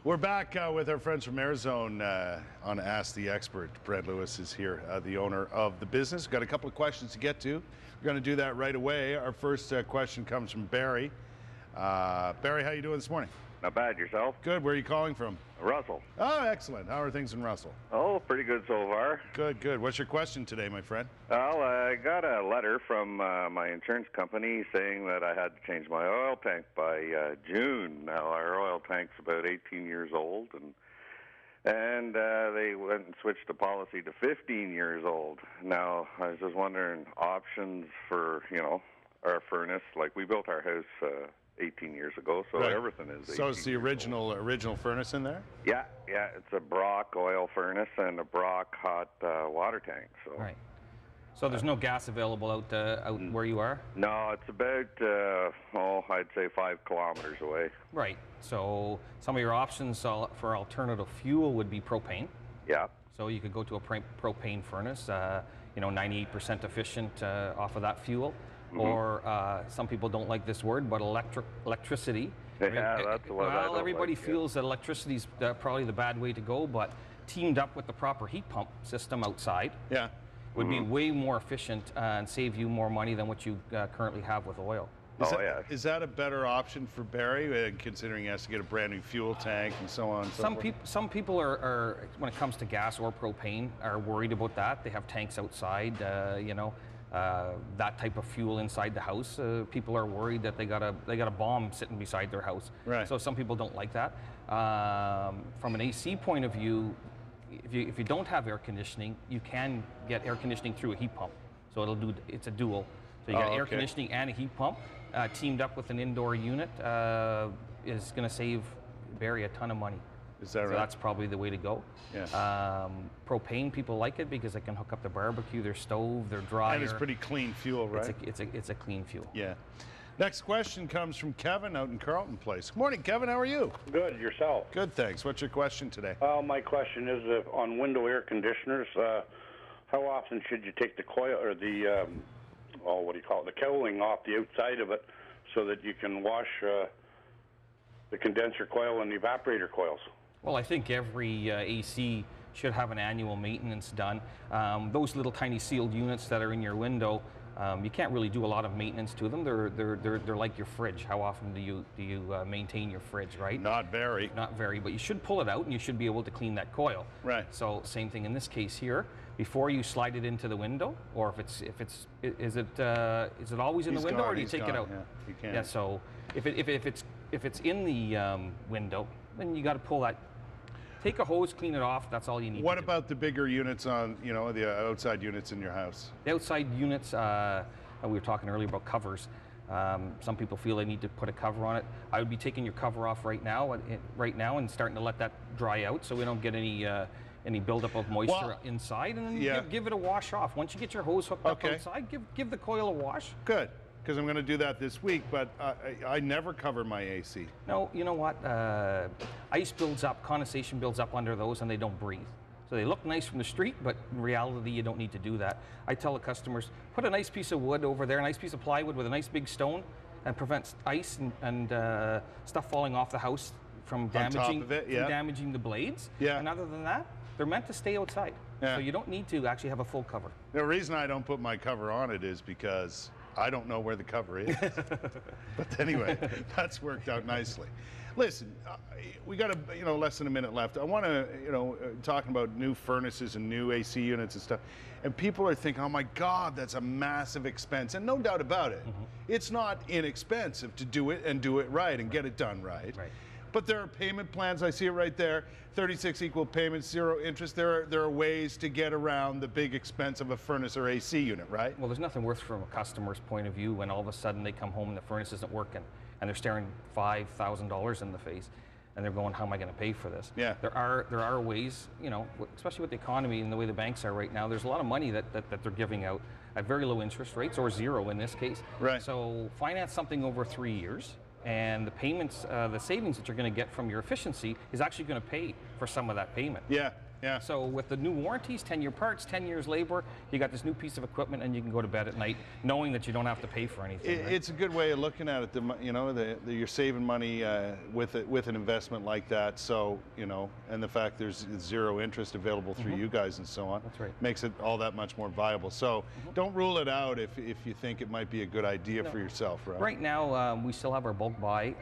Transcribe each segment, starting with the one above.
We're back with our friends from AirZone on Ask the Expert. Brent Lewis is here, the owner of the business. Got a couple of questions to get to. We're going to do that right away. Our first question comes from Barry. Barry, how you doing this morning? Not bad, yourself? Good. Where are you calling from? Russell. Oh, excellent. How are things in Russell? Oh, pretty good so far. Good, good. What's your question today, my friend? Well, I got a letter from my insurance company saying that I had to change my oil tank by June. Now, our oil tank's about 18 years old, and they went and switched the policy to 15 years old. Now, I was just wondering options for, our furnace. Like, we built our house 18 years ago, so right. Everything is 18 So it's the original furnace in there? Yeah, it's a Brock oil furnace and a Brock hot water tank. So. Right. So there's no gas available out where you are? No, it's about, I'd say 5 kilometers away. Right. So some of your options for alternative fuel would be propane. Yeah. So you could go to a propane furnace, 98% efficient off of that fuel. Mm-hmm. Or some people don't like this word, but electricity. Yeah, that's the one. Well, everybody feels that electricity is probably the bad way to go, but teamed up with the proper heat pump system outside, would be way more efficient and save you more money than what you currently have with oil. Is that a better option for Barry, considering he has to get a brand new fuel tank and so on and so forth? Some people are, when it comes to gas or propane, are worried about that. They have tanks outside, that type of fuel inside the house. People are worried that they got a bomb sitting beside their house. Right. So some people don't like that. From an AC point of view, if you don't have air conditioning, you can get air conditioning through a heat pump. So it's a dual. So you got air conditioning and a heat pump teamed up with an indoor unit is going to save Barry a ton of money. Is that right? So that's probably the way to go. Yeah. Propane, people like it because they can hook up their barbecue, their stove, their dryer. And it's pretty clean fuel, right? It's a clean fuel. Yeah. Next question comes from Kevin out in Carleton Place. Good morning, Kevin. How are you? Good. Yourself? Good, thanks. What's your question today? My question is on window air conditioners. How often should you take the coil or the the cowling off the outside of it so that you can wash the condenser coil and the evaporator coils? Well, I think every AC should have an annual maintenance done. Those little tiny sealed units that are in your window, you can't really do a lot of maintenance to them. They're like your fridge. How often do you maintain your fridge, right? Not very. Not very, but you should pull it out and you should be able to clean that coil. Right. So same thing in this case here. Before you slide it into the window, or is it always in the window, or do you take it out? Yeah, you can. Yeah. So if it's in the window, then you got to pull that. Take a hose, clean it off. That's all you need. What about the bigger units on, the outside units in your house? The outside units, we were talking earlier about covers. Some people feel they need to put a cover on it. I would be taking your cover off right now and starting to let that dry out so we don't get any buildup of moisture inside, and then give it a wash off. Once you get your hose hooked up outside, give the coil a wash. Good. Because I'm going to do that this week, but I never cover my AC. No, you know what? Ice builds up, condensation builds up under those, and they don't breathe. So they look nice from the street, but in reality, you don't need to do that. I tell the customers, put a nice piece of wood over there, a nice piece of plywood with a nice big stone, and prevents ice and stuff falling off the house from damaging the blades. Yeah. And other than that, they're meant to stay outside. Yeah. So you don't need to actually have a full cover. The reason I don't put my cover on it is because I don't know where the cover is. But anyway, that's worked out nicely. Listen, we got less than a minute left. I want to, talking about new furnaces and new AC units and stuff, and people are thinking, oh my God, that's a massive expense. And no doubt about it, it's not inexpensive to do it and do it right and get it done right. But there are payment plans. I see it right there. 36 equal payments, 0 interest. There are ways to get around the big expense of a furnace or AC unit, right? Well, there's nothing worse from a customer's point of view when all of a sudden they come home and the furnace isn't working and they're staring $5,000 in the face and they're going, how am I going to pay for this? Yeah. There are ways, especially with the economy and the way the banks are right now, there's a lot of money that they're giving out at very low interest rates, or 0 in this case. Right. So finance something over 3 years. And the payments, the savings that you're going to get from your efficiency is actually going to pay for some of that payment. Yeah. Yeah. So with the new warranties, 10-year parts, 10 years labor, you got this new piece of equipment, and you can go to bed at night knowing that you don't have to pay for anything. Right? It's a good way of looking at it. You're saving money with an investment like that. So and the fact there's zero interest available through you guys and so on. That's right. Makes it all that much more viable. So don't rule it out if you think it might be a good idea for yourself. Right now, we still have our bulk buy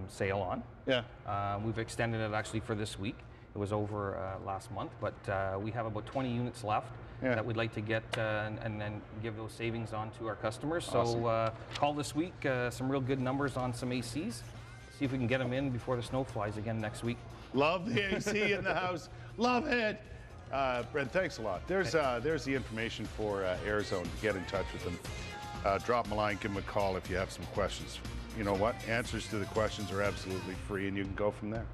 sale on. Yeah. We've extended it actually for this week. It was over last month, but we have about 20 units left that we'd like to get and then give those savings on to our customers. Awesome. So call this week, some real good numbers on some ACs. See if we can get them in before the snow flies again next week. Love the AC in the house. Love it. Brent, thanks a lot. There's the information for AirZone to get in touch with them. Drop them a line, give them a call if you have some questions. You know what? Answers to the questions are absolutely free, and you can go from there.